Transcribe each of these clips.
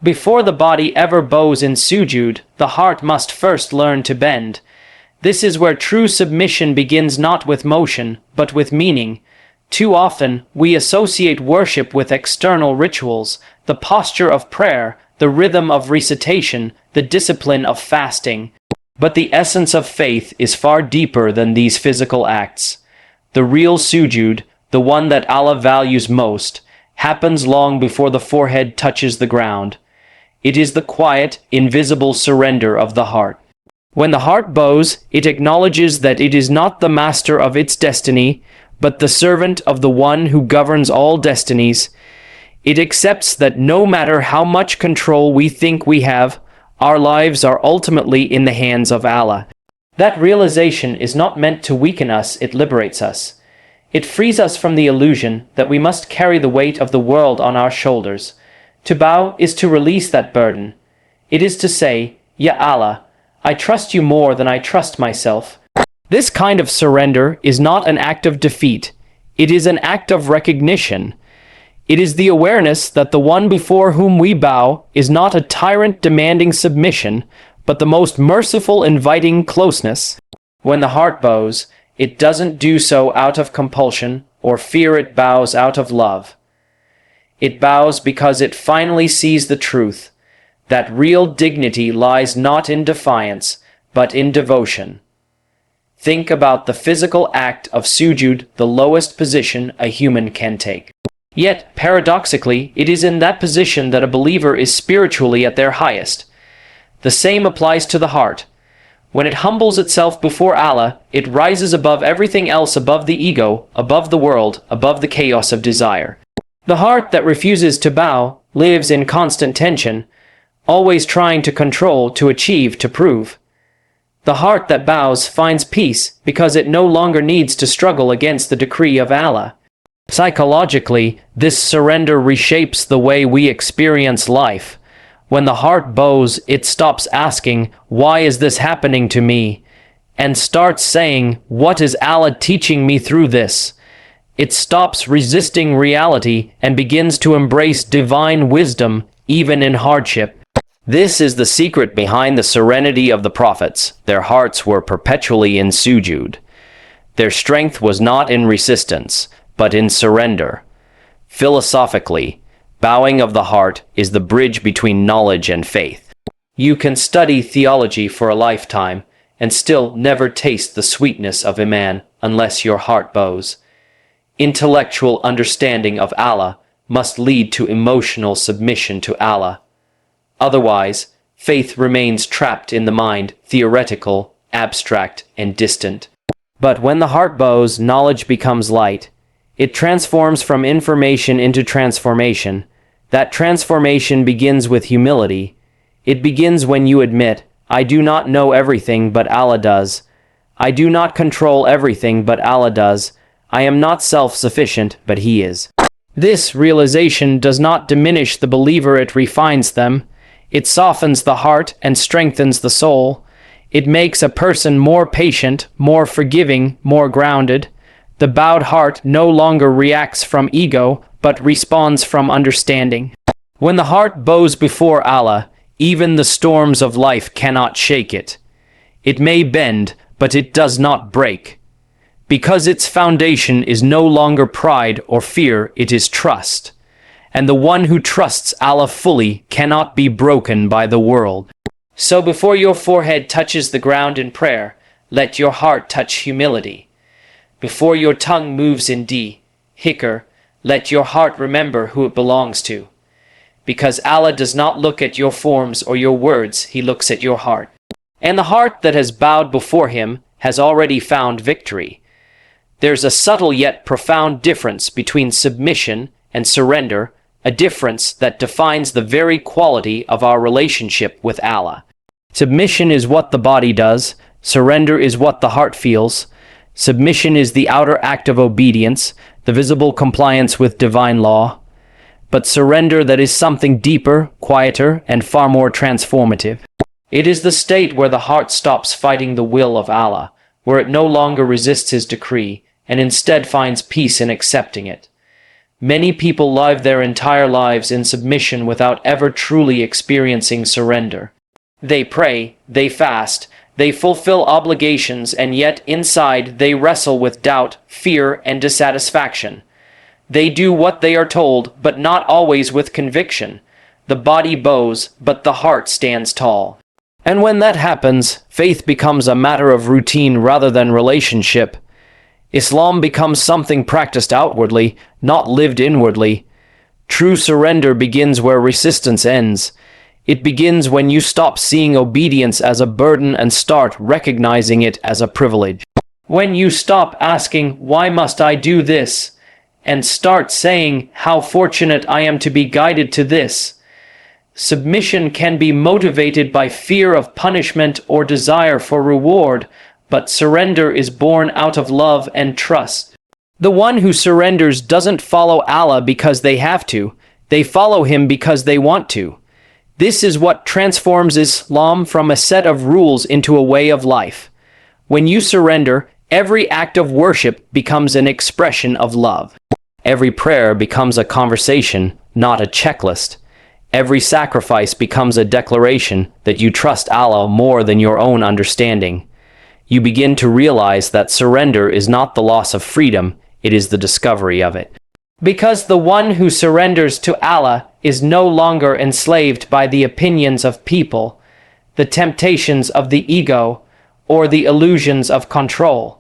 Before the body ever bows in sujud, the heart must first learn to bend. This is where true submission begins, not with motion, but with meaning. Too often, we associate worship with external rituals, the posture of prayer, the rhythm of recitation, the discipline of fasting. But the essence of faith is far deeper than these physical acts. The real sujud, the one that Allah values most, happens long before the forehead touches the ground. It is the quiet, invisible surrender of the heart. When the heart bows, it acknowledges that it is not the master of its destiny, but the servant of the one who governs all destinies. It accepts that no matter how much control we think we have, our lives are ultimately in the hands of Allah. That realization is not meant to weaken us, it liberates us. It frees us from the illusion that we must carry the weight of the world on our shoulders. To bow is to release that burden. It is to say, Ya Allah, I trust you more than I trust myself. This kind of surrender is not an act of defeat. It is an act of recognition. It is the awareness that the one before whom we bow is not a tyrant demanding submission, but the most merciful inviting closeness. When the heart bows, it doesn't do so out of compulsion or fear, it bows out of love. It bows because it finally sees the truth, that real dignity lies not in defiance, but in devotion. Think about the physical act of sujud, the lowest position a human can take. Yet, paradoxically, it is in that position that a believer is spiritually at their highest. The same applies to the heart. When it humbles itself before Allah, it rises above everything else, above the ego, above the world, above the chaos of desire. The heart that refuses to bow lives in constant tension, always trying to control, to achieve, to prove. The heart that bows finds peace because it no longer needs to struggle against the decree of Allah. Psychologically, this surrender reshapes the way we experience life. When the heart bows, it stops asking, "Why is this happening to me?" and starts saying, "What is Allah teaching me through this?" It stops resisting reality and begins to embrace divine wisdom, even in hardship. This is the secret behind the serenity of the prophets. Their hearts were perpetually in sujud. Their strength was not in resistance, but in surrender. Philosophically, bowing of the heart is the bridge between knowledge and faith. You can study theology for a lifetime and still never taste the sweetness of Iman unless your heart bows. Intellectual understanding of Allah must lead to emotional submission to Allah. Otherwise, faith remains trapped in the mind, theoretical, abstract, and distant. But when the heart bows, knowledge becomes light. It transforms from information into transformation. That transformation begins with humility. It begins when you admit, "I do not know everything, but Allah does. I do not control everything, but Allah does. I am not self-sufficient, but He is." This realization does not diminish the believer, it refines them. It softens the heart and strengthens the soul. It makes a person more patient, more forgiving, more grounded. The bowed heart no longer reacts from ego, but responds from understanding. When the heart bows before Allah, even the storms of life cannot shake it. It may bend, but it does not break. Because its foundation is no longer pride or fear, it is trust. And the one who trusts Allah fully cannot be broken by the world. So before your forehead touches the ground in prayer, let your heart touch humility. Before your tongue moves in hikr, let your heart remember who it belongs to. Because Allah does not look at your forms or your words, He looks at your heart. And the heart that has bowed before Him has already found victory. There's a subtle yet profound difference between submission and surrender, a difference that defines the very quality of our relationship with Allah. Submission is what the body does, surrender is what the heart feels. Submission is the outer act of obedience, the visible compliance with divine law. But surrender, that is something deeper, quieter, and far more transformative. It is the state where the heart stops fighting the will of Allah, where it no longer resists His decree, and instead finds peace in accepting it. Many people live their entire lives in submission without ever truly experiencing surrender. They pray, they fast, they fulfill obligations, and yet inside they wrestle with doubt, fear, and dissatisfaction. They do what they are told, but not always with conviction. The body bows, but the heart stands tall. And when that happens, faith becomes a matter of routine rather than relationship. Islam becomes something practiced outwardly, not lived inwardly. True surrender begins where resistance ends. It begins when you stop seeing obedience as a burden and start recognizing it as a privilege. When you stop asking, "Why must I do this?" and start saying, "How fortunate I am to be guided to this." Submission can be motivated by fear of punishment or desire for reward, but surrender is born out of love and trust. The one who surrenders doesn't follow Allah because they have to. They follow him because they want to. This is what transforms Islam from a set of rules into a way of life. When you surrender, every act of worship becomes an expression of love. Every prayer becomes a conversation, not a checklist. Every sacrifice becomes a declaration that you trust Allah more than your own understanding. You begin to realize that surrender is not the loss of freedom, it is the discovery of it. Because the one who surrenders to Allah is no longer enslaved by the opinions of people, the temptations of the ego, or the illusions of control.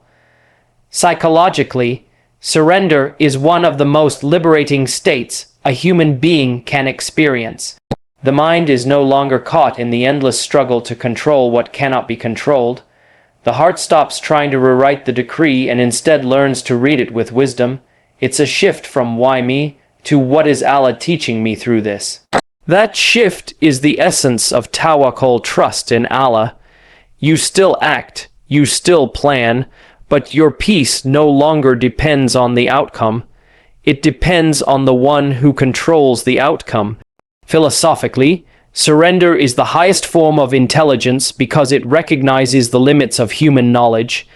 Psychologically, surrender is one of the most liberating states a human being can experience. The mind is no longer caught in the endless struggle to control what cannot be controlled. The heart stops trying to rewrite the decree and instead learns to read it with wisdom. It's a shift from "why me" to "what is Allah teaching me through this?" That shift is the essence of tawakkul, trust in Allah. You still act, you still plan, but your peace no longer depends on the outcome. It depends on the one who controls the outcome. Philosophically, surrender is the highest form of intelligence because it recognizes the limits of human knowledge.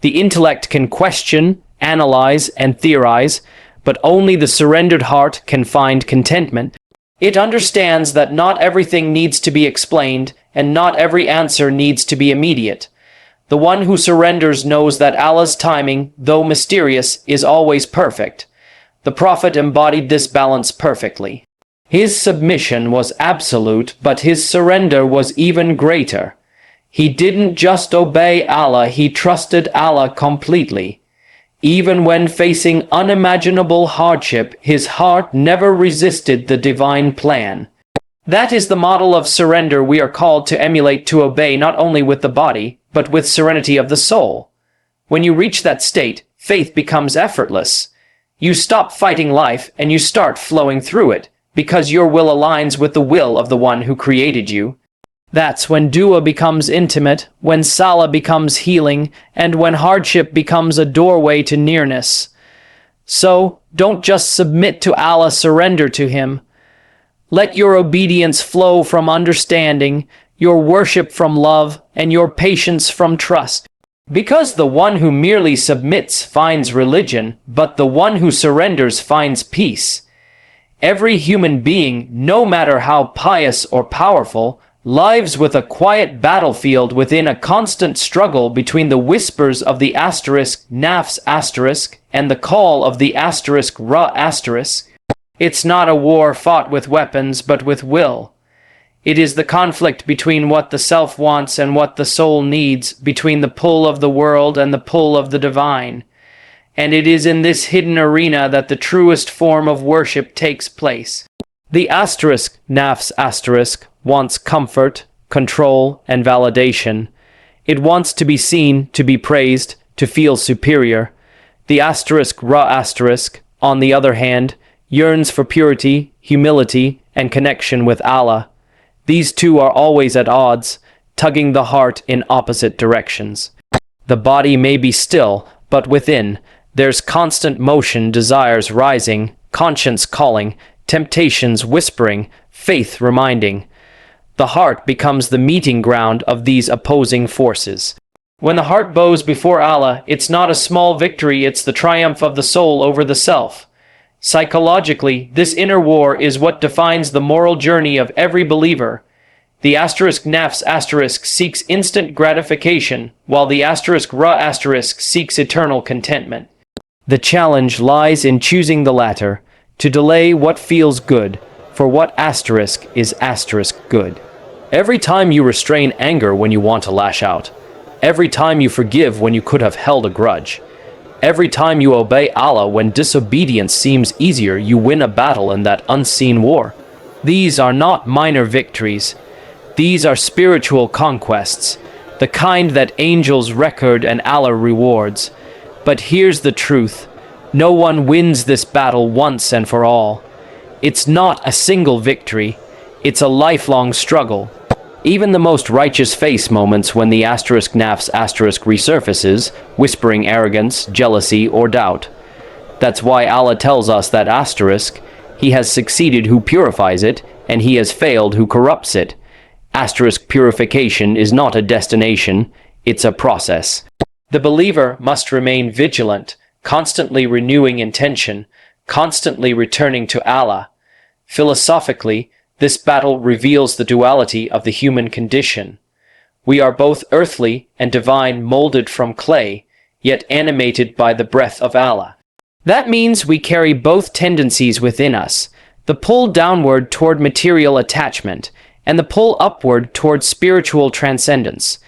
The intellect can question, analyze, and theorize, but only the surrendered heart can find contentment. It understands that not everything needs to be explained, and not every answer needs to be immediate. The one who surrenders knows that Allah's timing, though mysterious, is always perfect. The Prophet embodied this balance perfectly. His submission was absolute, but his surrender was even greater. He didn't just obey Allah, he trusted Allah completely. Even when facing unimaginable hardship, his heart never resisted the divine plan. That is the model of surrender we are called to emulate, to obey not only with the body, but with serenity of the soul. When you reach that state, faith becomes effortless. You stop fighting life and you start flowing through it, because your will aligns with the will of the one who created you. That's when dua becomes intimate, when salah becomes healing, and when hardship becomes a doorway to nearness. So, don't just submit to Allah, surrender to Him. Let your obedience flow from understanding, your worship from love, and your patience from trust. Because the one who merely submits finds religion, but the one who surrenders finds peace. Every human being, no matter how pious or powerful, lives with a quiet battlefield within a constant struggle between the whispers of the nafs and the call of the ra. It's not a war fought with weapons, but with will. It is the conflict between what the self wants and what the soul needs, between the pull of the world and the pull of the divine. And it is in this hidden arena that the truest form of worship takes place. The nafs wants comfort, control, and validation. It wants to be seen, to be praised, to feel superior. The ra, on the other hand, yearns for purity, humility, and connection with Allah. These two are always at odds, tugging the heart in opposite directions. The body may be still, but within, there's constant motion, desires rising, conscience calling, temptations whispering, faith reminding. The heart becomes the meeting ground of these opposing forces. When the heart bows before Allah, it's not a small victory, it's the triumph of the soul over the self. Psychologically, this inner war is what defines the moral journey of every believer. The asterisk nafs asterisk seeks instant gratification, while the asterisk ra asterisk seeks eternal contentment. The challenge lies in choosing the latter, to delay what feels good, for what asterisk is asterisk good. Every time you restrain anger when you want to lash out, every time you forgive when you could have held a grudge, every time you obey Allah when disobedience seems easier, you win a battle in that unseen war. These are not minor victories. These are spiritual conquests, the kind that angels record and Allah rewards. But here's the truth. No one wins this battle once and for all. It's not a single victory. It's a lifelong struggle. Even the most righteous face moments when the asterisk nafs asterisk resurfaces, whispering arrogance, jealousy, or doubt. That's why Allah tells us that asterisk, he has succeeded who purifies it, and he has failed who corrupts it. Asterisk purification is not a destination, it's a process. The believer must remain vigilant, constantly renewing intention, constantly returning to Allah. Philosophically, this battle reveals the duality of the human condition. We are both earthly and divine, molded from clay, yet animated by the breath of Allah. That means we carry both tendencies within us, the pull downward toward material attachment, and the pull upward toward spiritual transcendence.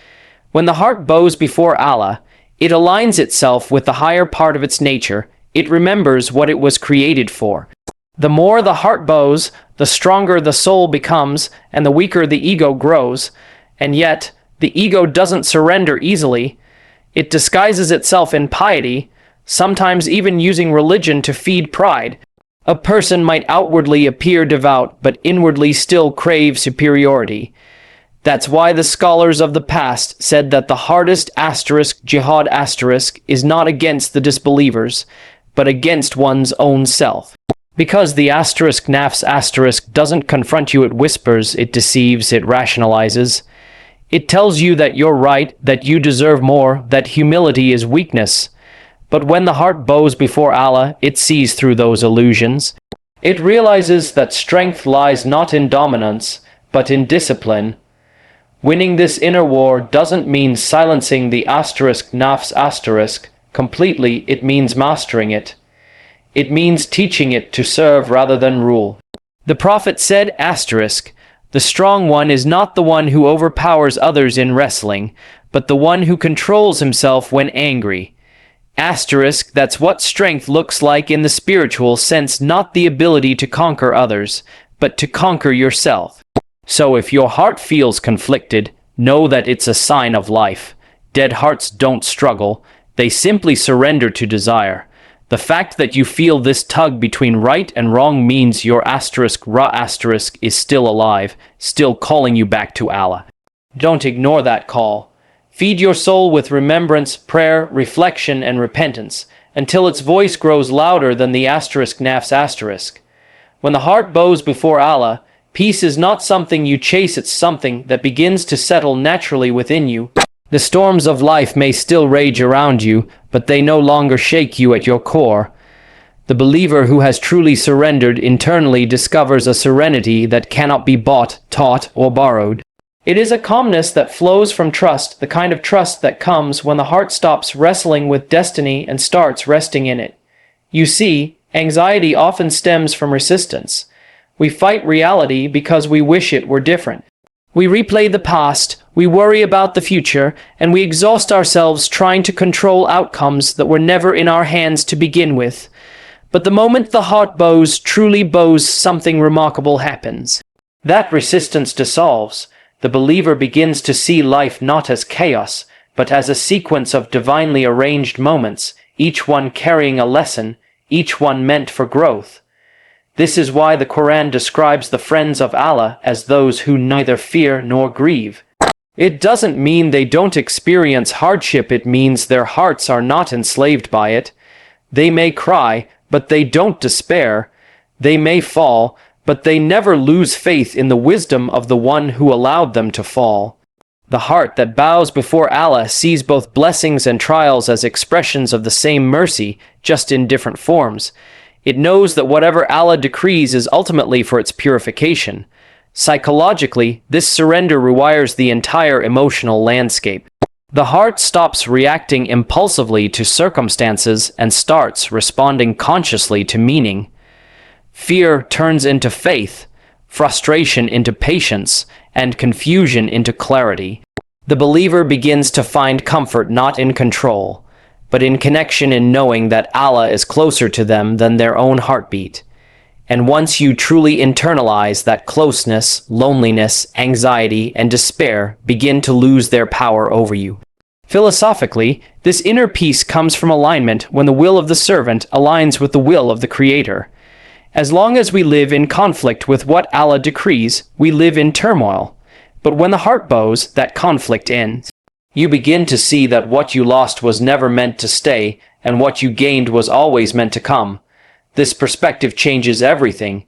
When the heart bows before Allah, it aligns itself with the higher part of its nature. It remembers what it was created for. The more the heart bows, the stronger the soul becomes, and the weaker the ego grows. And yet, the ego doesn't surrender easily. It disguises itself in piety, sometimes even using religion to feed pride. A person might outwardly appear devout, but inwardly still crave superiority. That's why the scholars of the past said that the hardest asterisk jihad asterisk is not against the disbelievers, but against one's own self. Because the asterisk nafs asterisk doesn't confront you, it whispers, it deceives, it rationalizes. It tells you that you're right, that you deserve more, that humility is weakness. But when the heart bows before Allah, it sees through those illusions. It realizes that strength lies not in dominance, but in discipline. Winning this inner war doesn't mean silencing the asterisk nafs asterisk completely, it means mastering it. It means teaching it to serve rather than rule. The Prophet said, asterisk, the strong one is not the one who overpowers others in wrestling, but the one who controls himself when angry. Asterisk, that's what strength looks like in the spiritual sense, not the ability to conquer others, but to conquer yourself. So if your heart feels conflicted, know that it's a sign of life. Dead hearts don't struggle, they simply surrender to desire. The fact that you feel this tug between right and wrong means your asterisk ra asterisk is still alive, still calling you back to Allah. Don't ignore that call. Feed your soul with remembrance, prayer, reflection, and repentance, until its voice grows louder than the asterisk nafs asterisk. When the heart bows before Allah, peace is not something you chase, it's something that begins to settle naturally within you. The storms of life may still rage around you, but they no longer shake you at your core. The believer who has truly surrendered internally discovers a serenity that cannot be bought, taught, or borrowed. It is a calmness that flows from trust, the kind of trust that comes when the heart stops wrestling with destiny and starts resting in it. You see, anxiety often stems from resistance. We fight reality because we wish it were different. We replay the past, we worry about the future, and we exhaust ourselves trying to control outcomes that were never in our hands to begin with. But the moment the heart bows, truly bows, something remarkable happens. That resistance dissolves. The believer begins to see life not as chaos, but as a sequence of divinely arranged moments, each one carrying a lesson, each one meant for growth. This is why the Quran describes the friends of Allah as those who neither fear nor grieve. It doesn't mean they don't experience hardship, it means their hearts are not enslaved by it. They may cry, but they don't despair. They may fall, but they never lose faith in the wisdom of the one who allowed them to fall. The heart that bows before Allah sees both blessings and trials as expressions of the same mercy, just in different forms. It knows that whatever Allah decrees is ultimately for its purification. Psychologically, this surrender rewires the entire emotional landscape. The heart stops reacting impulsively to circumstances and starts responding consciously to meaning. Fear turns into faith, frustration into patience, and confusion into clarity. The believer begins to find comfort not in control, but in connection, in knowing that Allah is closer to them than their own heartbeat. And once you truly internalize that closeness, loneliness, anxiety, and despair begin to lose their power over you. Philosophically, this inner peace comes from alignment when the will of the servant aligns with the will of the Creator. As long as we live in conflict with what Allah decrees, we live in turmoil. But when the heart bows, that conflict ends. You begin to see that what you lost was never meant to stay, and what you gained was always meant to come. This perspective changes everything.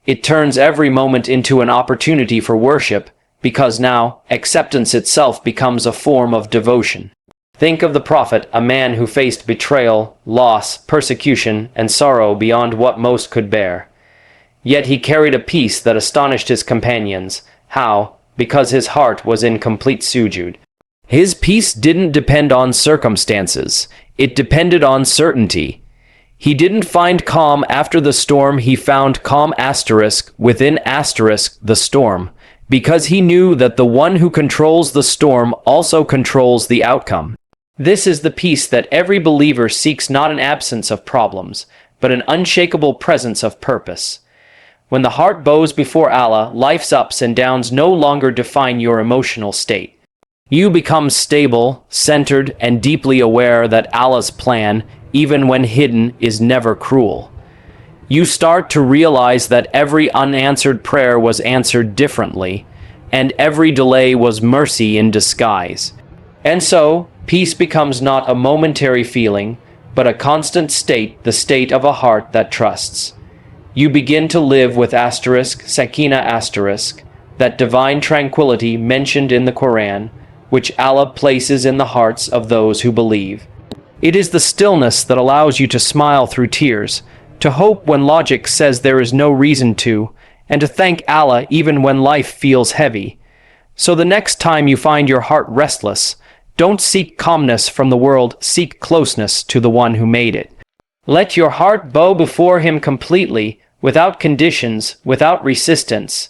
It turns every moment into an opportunity for worship, because now, acceptance itself becomes a form of devotion. Think of the Prophet, a man who faced betrayal, loss, persecution, and sorrow beyond what most could bear. Yet he carried a peace that astonished his companions. How? Because his heart was in complete sujood. His peace didn't depend on circumstances. It depended on certainty. He didn't find calm after the storm, he found calm within the storm, because he knew that the one who controls the storm also controls the outcome. This is the peace that every believer seeks, not an absence of problems, but an unshakable presence of purpose. When the heart bows before Allah, life's ups and downs no longer define your emotional state. You become stable, centered, and deeply aware that Allah's plan, even when hidden, is never cruel. You start to realize that every unanswered prayer was answered differently, and every delay was mercy in disguise. And so, peace becomes not a momentary feeling, but a constant state, the state of a heart that trusts. You begin to live with sakina that divine tranquility mentioned in the Quran, which Allah places in the hearts of those who believe. It is the stillness that allows you to smile through tears, to hope when logic says there is no reason to, and to thank Allah even when life feels heavy. So the next time you find your heart restless, don't seek calmness from the world, seek closeness to the one who made it. Let your heart bow before Him completely, without conditions, without resistance.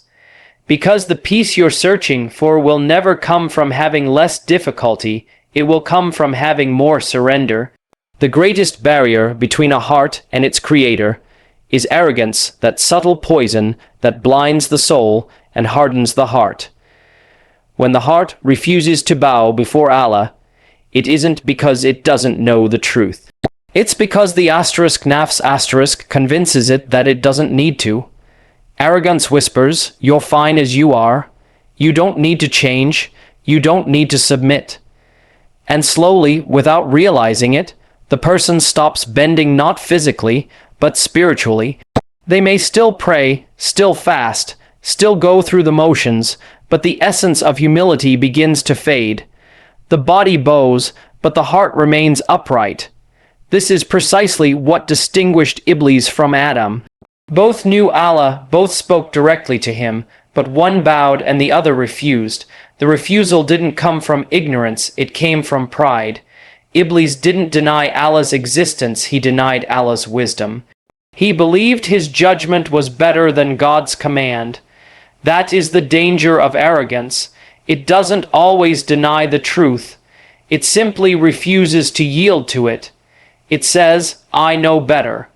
Because the peace you're searching for will never come from having less difficulty, it will come from having more surrender. The greatest barrier between a heart and its Creator is arrogance, that subtle poison that blinds the soul and hardens the heart. When the heart refuses to bow before Allah, it isn't because it doesn't know the truth. It's because the nafs convinces it that it doesn't need to. Arrogance whispers, "You're fine as you are. You don't need to change. You don't need to submit." And slowly, without realizing it, the person stops bending not physically, but spiritually. They may still pray, still fast, still go through the motions, but the essence of humility begins to fade. The body bows, but the heart remains upright. This is precisely what distinguished Iblis from Adam. Both knew Allah, both spoke directly to him, but one bowed and the other refused. The refusal didn't come from ignorance, it came from pride. Iblis didn't deny Allah's existence, he denied Allah's wisdom. He believed his judgment was better than God's command. That is the danger of arrogance. It doesn't always deny the truth. It simply refuses to yield to it. It says, "I know better."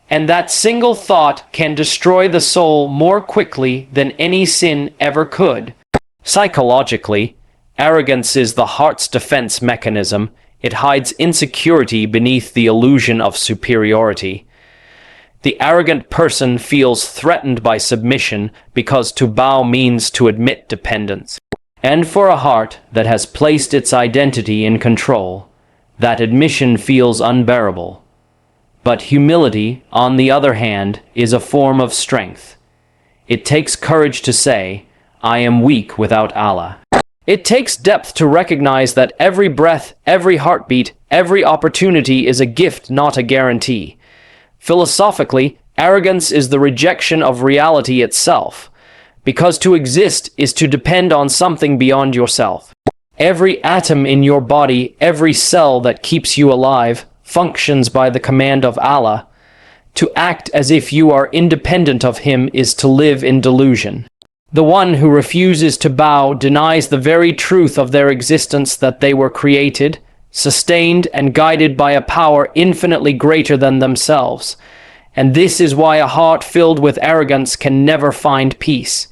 And that single thought can destroy the soul more quickly than any sin ever could. Psychologically, arrogance is the heart's defense mechanism. It hides insecurity beneath the illusion of superiority. The arrogant person feels threatened by submission because to bow means to admit dependence. And for a heart that has placed its identity in control, that admission feels unbearable. But humility, on the other hand, is a form of strength. It takes courage to say, "I am weak without Allah." It takes depth to recognize that every breath, every heartbeat, every opportunity is a gift, not a guarantee. Philosophically, arrogance is the rejection of reality itself, because to exist is to depend on something beyond yourself. Every atom in your body, every cell that keeps you alive, functions by the command of Allah. To act as if you are independent of Him is to live in delusion. The one who refuses to bow denies the very truth of their existence, that they were created, sustained, and guided by a power infinitely greater than themselves. And this is why a heart filled with arrogance can never find peace.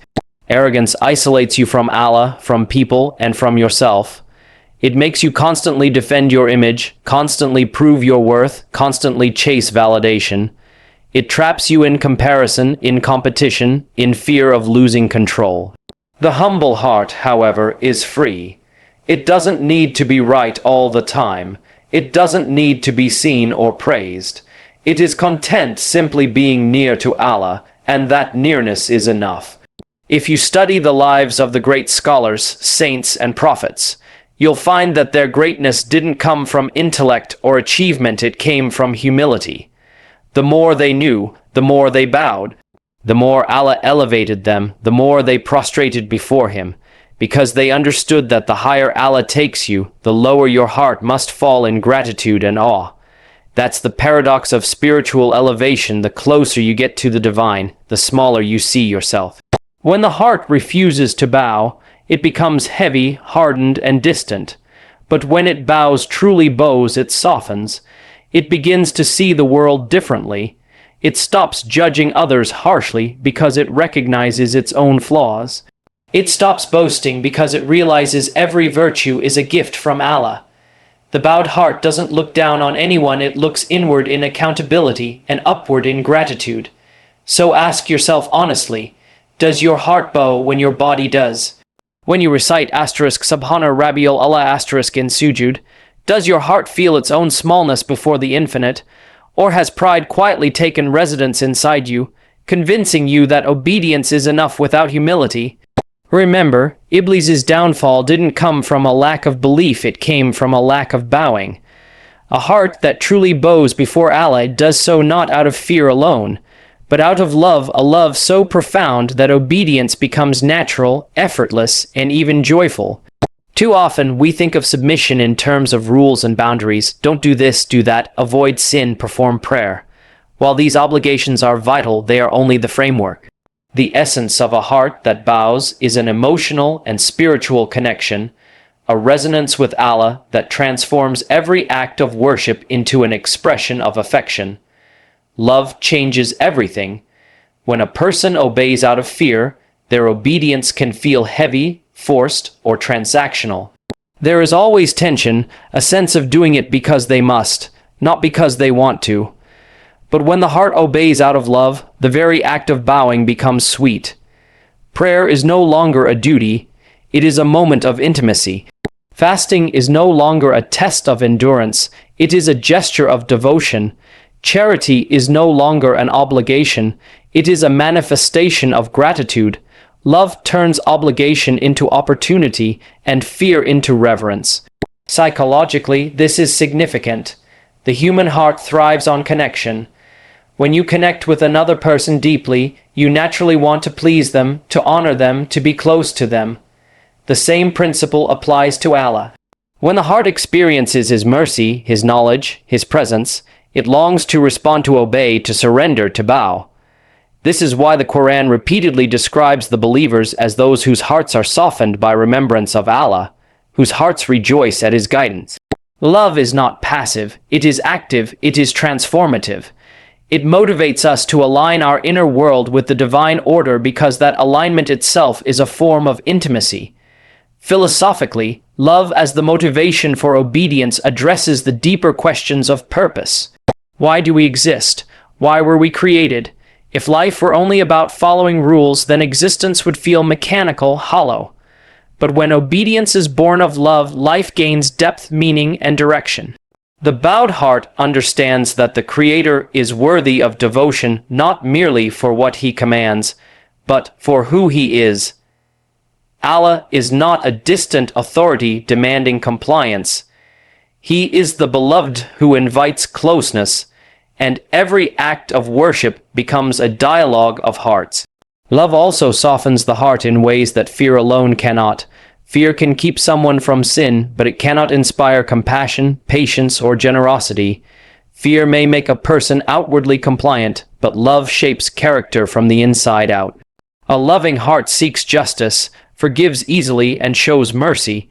Arrogance isolates you from Allah, from people, and from yourself. It makes you constantly defend your image, constantly prove your worth, constantly chase validation. It traps you in comparison, in competition, in fear of losing control. The humble heart, however, is free. It doesn't need to be right all the time. It doesn't need to be seen or praised. It is content simply being near to Allah, and that nearness is enough. If you study the lives of the great scholars, saints, and prophets, you'll find that their greatness didn't come from intellect or achievement, it came from humility. The more they knew, the more they bowed. The more Allah elevated them, the more they prostrated before Him, because they understood that the higher Allah takes you, the lower your heart must fall in gratitude and awe. That's the paradox of spiritual elevation. The closer you get to the divine, the smaller you see yourself. When the heart refuses to bow, it becomes heavy, hardened, and distant. But when it truly bows, it softens. It begins to see the world differently. It stops judging others harshly because it recognizes its own flaws. It stops boasting because it realizes every virtue is a gift from Allah. The bowed heart doesn't look down on anyone, it looks inward in accountability and upward in gratitude. So ask yourself honestly, does your heart bow when your body does? When you recite Subhana Rabiul Allah in sujud, does your heart feel its own smallness before the infinite? Or has pride quietly taken residence inside you, convincing you that obedience is enough without humility? Remember, Iblis's downfall didn't come from a lack of belief, it came from a lack of bowing. A heart that truly bows before Allah does so not out of fear alone, but out of love, a love so profound that obedience becomes natural, effortless, and even joyful. Too often, we think of submission in terms of rules and boundaries. Don't do this, do that, avoid sin, perform prayer. While these obligations are vital, they are only the framework. The essence of a heart that bows is an emotional and spiritual connection, a resonance with Allah that transforms every act of worship into an expression of affection. Love changes everything. When a person obeys out of fear, their obedience can feel heavy, forced, or transactional. There is always tension, a sense of doing it because they must, not because they want to. But when the heart obeys out of love, the very act of bowing becomes sweet. Prayer is no longer a duty, it is a moment of intimacy. Fasting is no longer a test of endurance, it is a gesture of devotion. Charity is no longer an obligation, it is a manifestation of gratitude. Love turns obligation into opportunity and fear into reverence. Psychologically, this is significant. The human heart thrives on connection. When you connect with another person deeply, you naturally want to please them, to honor them, to be close to them. The same principle applies to Allah. When the heart experiences His mercy, His knowledge, His presence, it longs to respond, to obey, to surrender, to bow. This is why the Quran repeatedly describes the believers as those whose hearts are softened by remembrance of Allah, whose hearts rejoice at His guidance. Love is not passive, it is active, it is transformative. It motivates us to align our inner world with the divine order because that alignment itself is a form of intimacy. Philosophically, love as the motivation for obedience addresses the deeper questions of purpose. Why do we exist? Why were we created? If life were only about following rules, then existence would feel mechanical, hollow. But when obedience is born of love, life gains depth, meaning, and direction. The bowed heart understands that the Creator is worthy of devotion not merely for what He commands, but for who He is. Allah is not a distant authority demanding compliance. He is the beloved who invites closeness, and every act of worship becomes a dialogue of hearts. Love also softens the heart in ways that fear alone cannot. Fear can keep someone from sin, but it cannot inspire compassion, patience, or generosity. Fear may make a person outwardly compliant, but love shapes character from the inside out. A loving heart seeks justice, forgives easily, and shows mercy.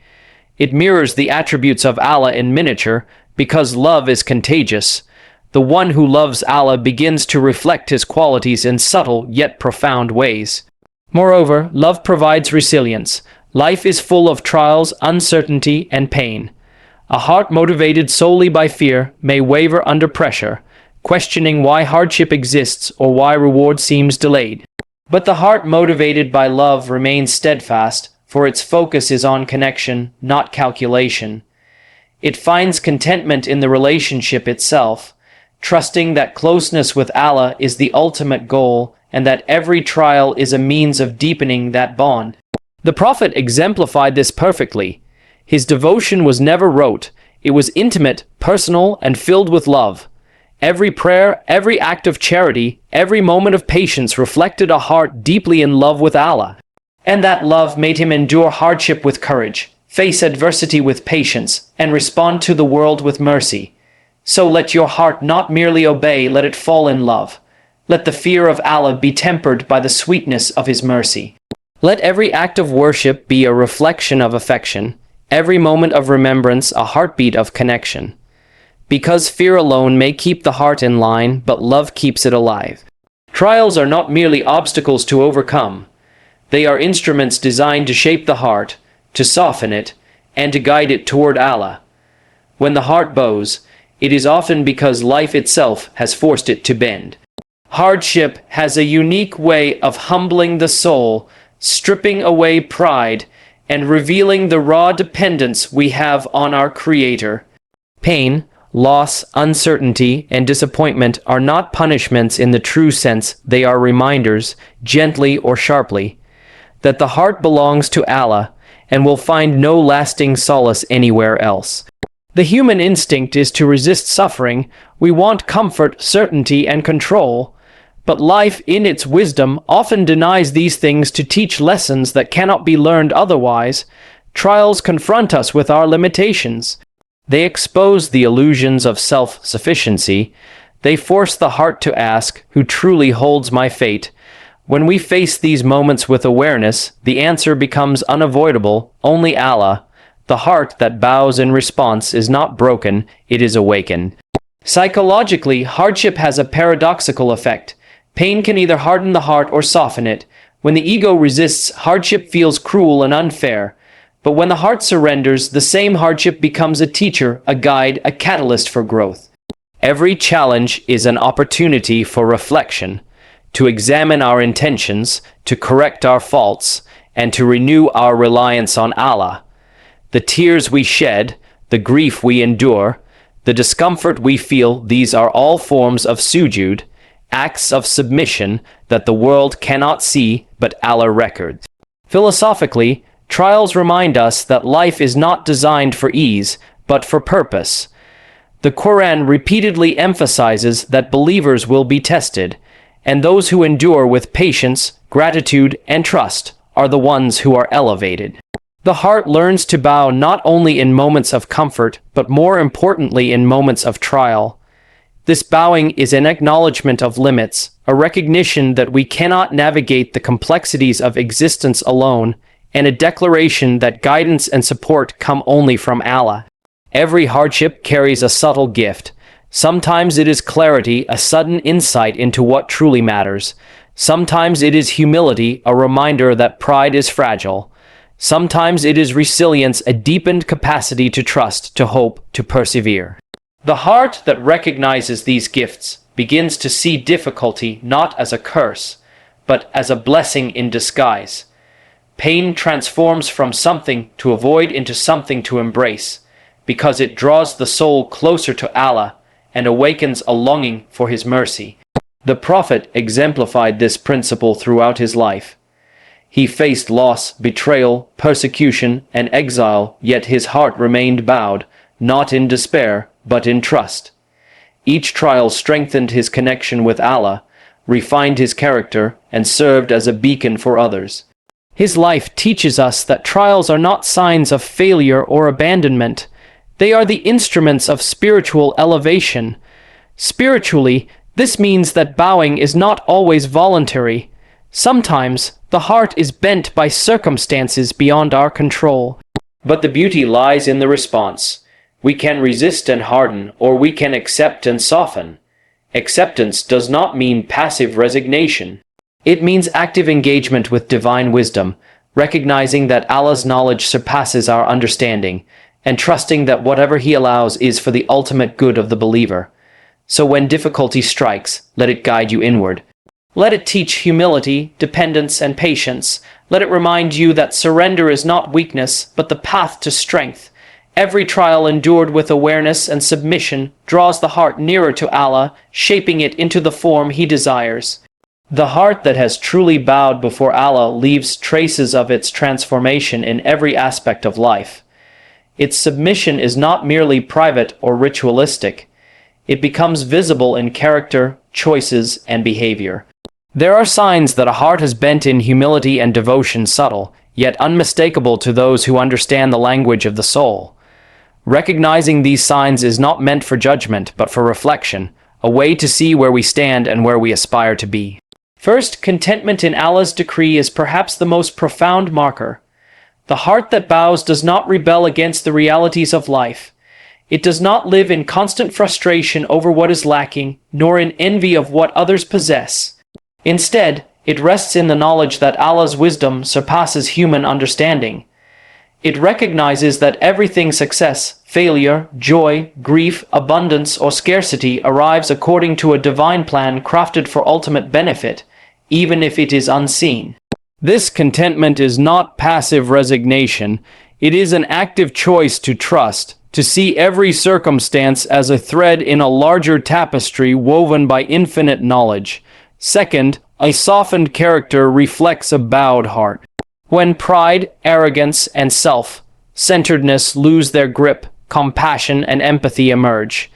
It mirrors the attributes of Allah in miniature, because love is contagious. The one who loves Allah begins to reflect his qualities in subtle yet profound ways. Moreover, love provides resilience. Life is full of trials, uncertainty, and pain. A heart motivated solely by fear may waver under pressure, questioning why hardship exists or why reward seems delayed. But the heart motivated by love remains steadfast, for its focus is on connection, not calculation. It finds contentment in the relationship itself, trusting that closeness with Allah is the ultimate goal and that every trial is a means of deepening that bond. The Prophet exemplified this perfectly. His devotion was never rote. It was intimate, personal, and filled with love. Every prayer, every act of charity, every moment of patience reflected a heart deeply in love with Allah. And that love made him endure hardship with courage, face adversity with patience, and respond to the world with mercy. So let your heart not merely obey, let it fall in love. Let the fear of Allah be tempered by the sweetness of His mercy. Let every act of worship be a reflection of affection, every moment of remembrance a heartbeat of connection. Because fear alone may keep the heart in line, but love keeps it alive. Trials are not merely obstacles to overcome. They are instruments designed to shape the heart, to soften it, and to guide it toward Allah. When the heart bows, it is often because life itself has forced it to bend. Hardship has a unique way of humbling the soul, stripping away pride, and revealing the raw dependence we have on our Creator. Pain, loss, uncertainty, and disappointment are not punishments in the true sense. They are reminders, gently or sharply, that the heart belongs to Allah and will find no lasting solace anywhere else. The human instinct is to resist suffering. We want comfort, certainty, and control. But life, in its wisdom, often denies these things to teach lessons that cannot be learned otherwise. Trials confront us with our limitations. They expose the illusions of self-sufficiency. They force the heart to ask, who truly holds my fate? When we face these moments with awareness, the answer becomes unavoidable. Only Allah. The heart that bows in response is not broken, it is awakened. Psychologically, hardship has a paradoxical effect. Pain can either harden the heart or soften it. When the ego resists, hardship feels cruel and unfair. But when the heart surrenders, the same hardship becomes a teacher, a guide, a catalyst for growth. Every challenge is an opportunity for reflection, to examine our intentions, to correct our faults, and to renew our reliance on Allah. The tears we shed, the grief we endure, the discomfort we feel, these are all forms of sujood, acts of submission that the world cannot see but Allah records. Philosophically, trials remind us that life is not designed for ease, but for purpose. The Quran repeatedly emphasizes that believers will be tested, and those who endure with patience, gratitude, and trust are the ones who are elevated. The heart learns to bow not only in moments of comfort, but more importantly in moments of trial. This bowing is an acknowledgement of limits, a recognition that we cannot navigate the complexities of existence alone, and a declaration that guidance and support come only from Allah. Every hardship carries a subtle gift. Sometimes it is clarity, a sudden insight into what truly matters. Sometimes it is humility, a reminder that pride is fragile. Sometimes it is resilience, a deepened capacity to trust, to hope, to persevere. The heart that recognizes these gifts begins to see difficulty not as a curse, but as a blessing in disguise. Pain transforms from something to avoid into something to embrace, because it draws the soul closer to Allah and awakens a longing for His mercy. The Prophet exemplified this principle throughout his life. He faced loss, betrayal, persecution, and exile, yet his heart remained bowed, not in despair, but in trust. Each trial strengthened his connection with Allah, refined his character, and served as a beacon for others. His life teaches us that trials are not signs of failure or abandonment. They are the instruments of spiritual elevation. Spiritually, this means that bowing is not always voluntary. Sometimes, the heart is bent by circumstances beyond our control. But the beauty lies in the response. We can resist and harden, or we can accept and soften. Acceptance does not mean passive resignation. It means active engagement with divine wisdom, recognizing that Allah's knowledge surpasses our understanding, and trusting that whatever He allows is for the ultimate good of the believer. So when difficulty strikes, let it guide you inward. Let it teach humility, dependence, and patience. Let it remind you that surrender is not weakness, but the path to strength. Every trial endured with awareness and submission draws the heart nearer to Allah, shaping it into the form He desires. The heart that has truly bowed before Allah leaves traces of its transformation in every aspect of life. Its submission is not merely private or ritualistic. It becomes visible in character, choices, and behavior. There are signs that a heart is bent in humility and devotion, subtle, yet unmistakable to those who understand the language of the soul. Recognizing these signs is not meant for judgment, but for reflection, a way to see where we stand and where we aspire to be. First, contentment in Allah's decree is perhaps the most profound marker. The heart that bows does not rebel against the realities of life. It does not live in constant frustration over what is lacking, nor in envy of what others possess. Instead, it rests in the knowledge that Allah's wisdom surpasses human understanding. It recognizes that everything success, failure, joy, grief, abundance, or scarcity arrives according to a divine plan crafted for ultimate benefit, even if it is unseen. This contentment is not passive resignation. It is an active choice to trust, to see every circumstance as a thread in a larger tapestry woven by infinite knowledge. Second, a softened character reflects a bowed heart. When pride, arrogance, and self-centeredness lose their grip, compassion and empathy emerge.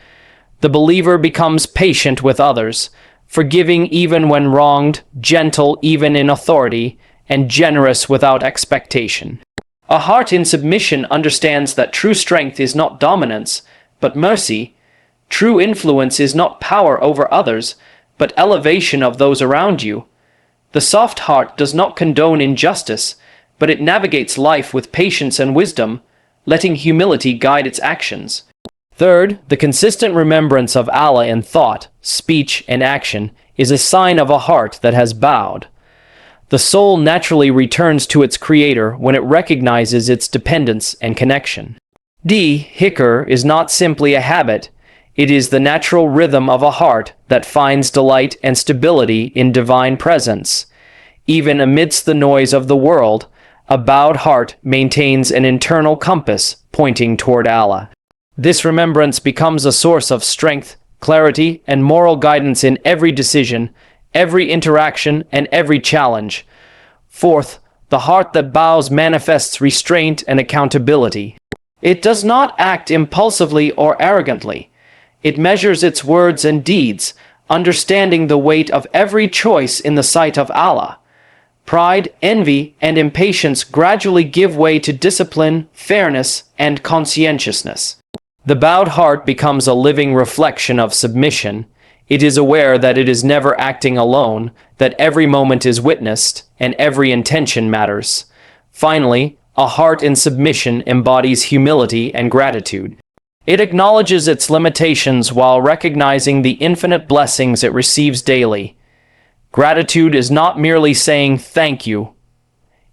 The believer becomes patient with others, forgiving even when wronged, gentle even in authority, and generous without expectation. A heart in submission understands that true strength is not dominance, but mercy. True influence is not power over others, but elevation of those around you. The soft heart does not condone injustice, but it navigates life with patience and wisdom, letting humility guide its actions. Third, the consistent remembrance of Allah in thought, speech, and action is a sign of a heart that has bowed. The soul naturally returns to its Creator when it recognizes its dependence and connection. Dhikr is not simply a habit. It is the natural rhythm of a heart that finds delight and stability in divine presence. Even amidst the noise of the world, a bowed heart maintains an internal compass pointing toward Allah. This remembrance becomes a source of strength, clarity, and moral guidance in every decision, every interaction, and every challenge. Fourth, the heart that bows manifests restraint and accountability. It does not act impulsively or arrogantly. It measures its words and deeds, understanding the weight of every choice in the sight of Allah. Pride, envy, and impatience gradually give way to discipline, fairness, and conscientiousness. The bowed heart becomes a living reflection of submission. It is aware that it is never acting alone, that every moment is witnessed, and every intention matters. Finally, a heart in submission embodies humility and gratitude. It acknowledges its limitations while recognizing the infinite blessings it receives daily. Gratitude is not merely saying thank you.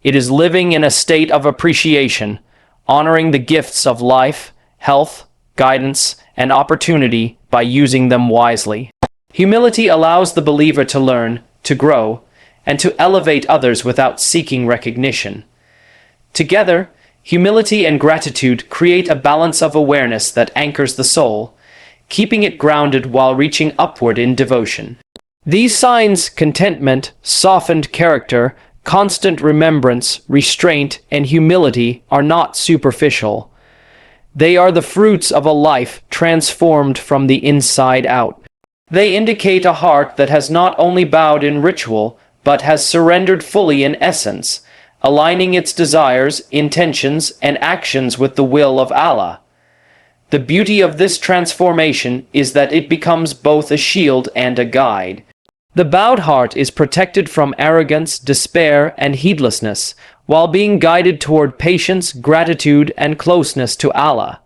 It is living in a state of appreciation, honoring the gifts of life, health, guidance, and opportunity by using them wisely. Humility allows the believer to learn, to grow, and to elevate others without seeking recognition. Together, humility and gratitude create a balance of awareness that anchors the soul, keeping it grounded while reaching upward in devotion. These signs, contentment, softened character, constant remembrance, restraint, and humility, are not superficial. They are the fruits of a life transformed from the inside out. They indicate a heart that has not only bowed in ritual, but has surrendered fully in essence, aligning its desires, intentions, and actions with the will of Allah. The beauty of this transformation is that it becomes both a shield and a guide. The bowed heart is protected from arrogance, despair, and heedlessness, while being guided toward patience, gratitude, and closeness to Allah.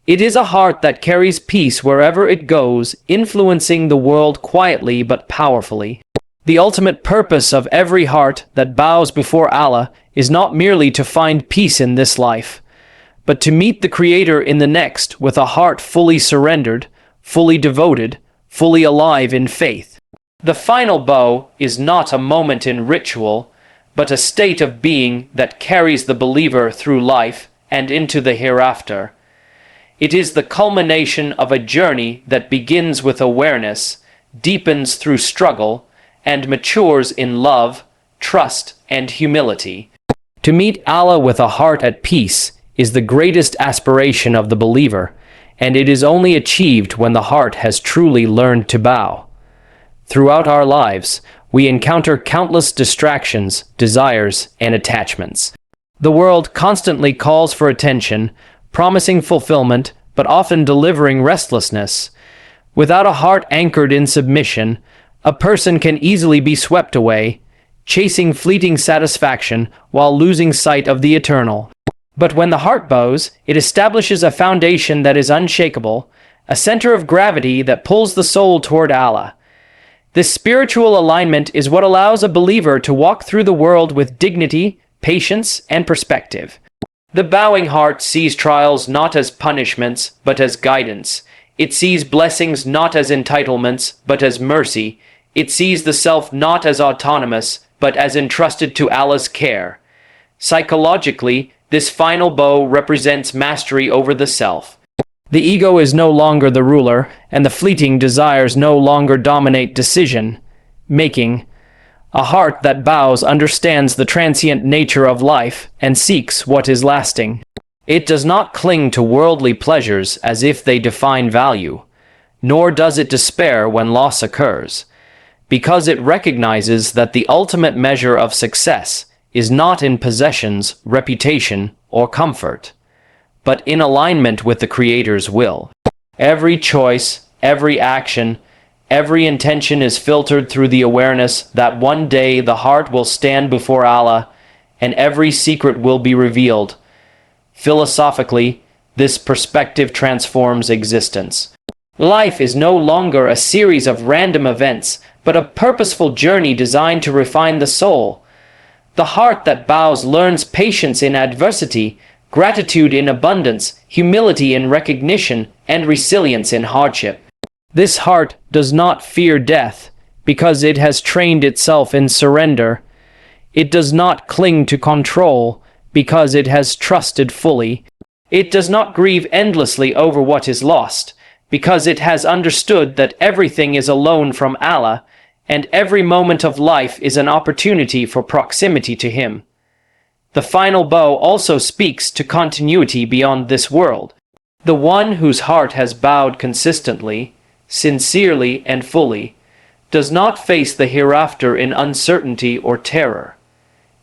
It is a heart that carries peace wherever it goes, influencing the world quietly but powerfully. The ultimate purpose of every heart that bows before Allah is not merely to find peace in this life, but to meet the Creator in the next with a heart fully surrendered, fully devoted, fully alive in faith. The final bow is not a moment in ritual, but a state of being that carries the believer through life and into the hereafter. It is the culmination of a journey that begins with awareness, deepens through struggle, and matures in love, trust, and humility. To meet Allah with a heart at peace is the greatest aspiration of the believer, and it is only achieved when the heart has truly learned to bow. Throughout our lives, we encounter countless distractions, desires, and attachments. The world constantly calls for attention, promising fulfillment, but often delivering restlessness. Without a heart anchored in submission, a person can easily be swept away, chasing fleeting satisfaction while losing sight of the eternal. But when the heart bows, it establishes a foundation that is unshakable, a center of gravity that pulls the soul toward Allah. This spiritual alignment is what allows a believer to walk through the world with dignity, patience, and perspective. The bowing heart sees trials not as punishments, but as guidance. It sees blessings not as entitlements, but as mercy. It sees the self not as autonomous, but as entrusted to Allah's care. Psychologically, this final bow represents mastery over the self. The ego is no longer the ruler, and the fleeting desires no longer dominate decision-making. A heart that bows understands the transient nature of life and seeks what is lasting. It does not cling to worldly pleasures as if they define value, nor does it despair when loss occurs, because it recognizes that the ultimate measure of success is not in possessions, reputation, or comfort, but in alignment with the Creator's will. Every choice, every action, every intention is filtered through the awareness that one day the heart will stand before Allah and every secret will be revealed. Philosophically, this perspective transforms existence. Life is no longer a series of random events, but a purposeful journey designed to refine the soul. The heart that bows learns patience in adversity, gratitude in abundance, humility in recognition, and resilience in hardship. This heart does not fear death, because it has trained itself in surrender. It does not cling to control, because it has trusted fully. It does not grieve endlessly over what is lost, because it has understood that everything is a loan from Allah, and every moment of life is an opportunity for proximity to Him. The final bow also speaks to continuity beyond this world. The one whose heart has bowed consistently, sincerely, and fully, does not face the hereafter in uncertainty or terror.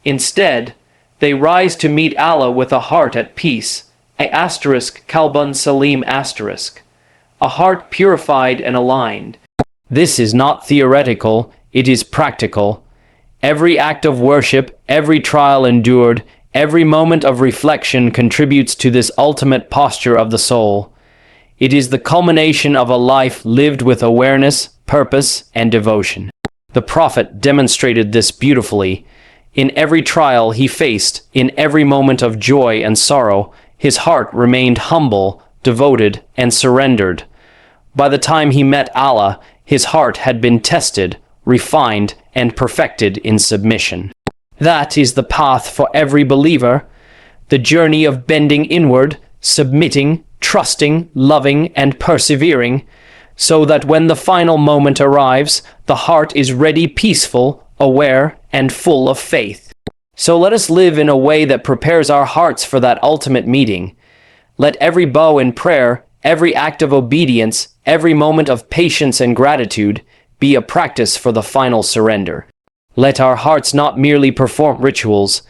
Instead, they rise to meet Allah with a heart at peace, *Kalbun Salim*, a heart purified and aligned. This is not theoretical, it is practical. Every act of worship, every trial endured, every moment of reflection contributes to this ultimate posture of the soul. It is the culmination of a life lived with awareness, purpose, and devotion. The Prophet demonstrated this beautifully. In every trial he faced, in every moment of joy and sorrow, his heart remained humble, devoted, and surrendered. By the time he met Allah, his heart had been tested, refined, and perfected in submission. That is the path for every believer, the journey of bending inward, submitting, trusting, loving, and persevering, so that when the final moment arrives, the heart is ready, peaceful, aware, and full of faith. So let us live in a way that prepares our hearts for that ultimate meeting. Let every bow in prayer, Every act of obedience, every moment of patience and gratitude, be a practice for the final surrender. Let our hearts not merely perform rituals,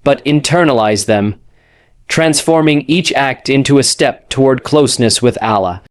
but internalize them, transforming each act into a step toward closeness with Allah.